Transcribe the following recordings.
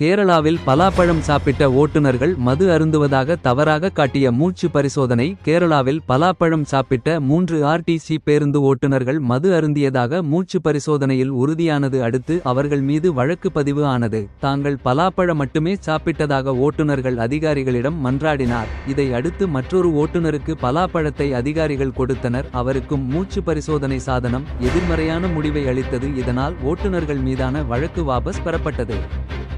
கேரளாவில் பலாப்பழம் சாப்பிட்ட ஓட்டுநர்கள் மது அருந்துவதாக தவறாக காட்டிய மூச்சு பரிசோதனை. கேரளாவில் பலாப்பழம் சாப்பிட்ட 3 ஆர்டிசி பேருந்து ஓட்டுநர்கள் மது அருந்தியதாக மூச்சு பரிசோதனையில் உறுதியானது அடுத்து அவர்கள் மீது வழக்கு பதிவு ஆனது. தாங்கள் பலாப்பழம் மட்டுமே சாப்பிட்டதாக ஓட்டுநர்கள் அதிகாரிகளிடம் மன்றாடினார். இதை அடுத்து மற்றொரு ஓட்டுநருக்கு பலாப்பழத்தை அதிகாரிகள் கொடுத்தனர். அவருக்கும் மூச்சு பரிசோதனை சாதனம் எதிர்மறையான முடிவை அளித்தது. இதனால் ஓட்டுநர்கள் மீதான வழக்கு வாபஸ் பெறப்பட்டது.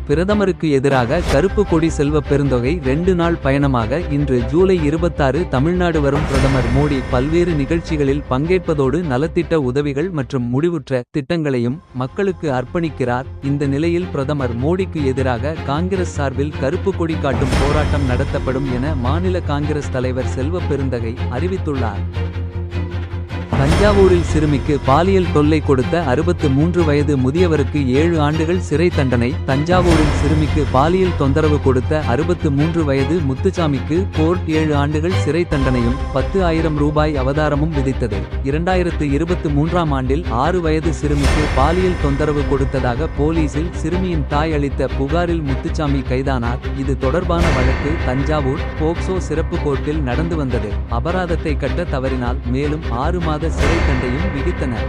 பிரதமருக்கு எதிராக கருப்பு கொடி செல்வ பெருந்தொகை 2 நாள் பயணமாக இன்று ஜூலை 26 தமிழ்நாடு வரும் பிரதமர் மோடி பல்வேறு நிகழ்ச்சிகளில் பங்கேற்பதோடு நலத்திட்ட உதவிகள் மற்றும் முடிவுற்ற திட்டங்களையும் மக்களுக்கு அர்ப்பணிக்கிறார். இந்த நிலையில் பிரதமர் மோடிக்கு எதிராக காங்கிரஸ் சார்பில் கருப்பு கொடி காட்டும் போராட்டம் நடத்தப்படும் என மாநில காங்கிரஸ் தலைவர் செல்வ பெருந்தகை அறிவித்துள்ளார். தஞ்சாவூரில் சிறுமிக்கு பாலியல் தொல்லை கொடுத்த 63 வயது முதியவருக்கு 7 ஆண்டுகள் சிறை தண்டனை. தஞ்சாவூரில் சிறுமிக்கு பாலியல் தொந்தரவு கொடுத்த 63 வயது முத்துசாமிக்கு கோர்ட் 7 ஆண்டுகள் சிறை தண்டனையும் 10,000 ரூபாய் அவதாரமும் விதித்தது. 2023ஆம் ஆண்டில் 6 வயது சிறுமிக்கு பாலியல் தொந்தரவு கொடுத்ததாக போலீசில் சிறுமியின் தாய் அளித்த புகாரில் முத்துசாமி கைதானார். இது தொடர்பான வழக்கு தஞ்சாவூர் போக்சோ சிறப்பு கோர்ட்டில் நடந்து வந்தது. அபராதத்தை கட்ட தவறினால் மேலும் 6 மாத சிறை தண்டையும் விதித்தனர்.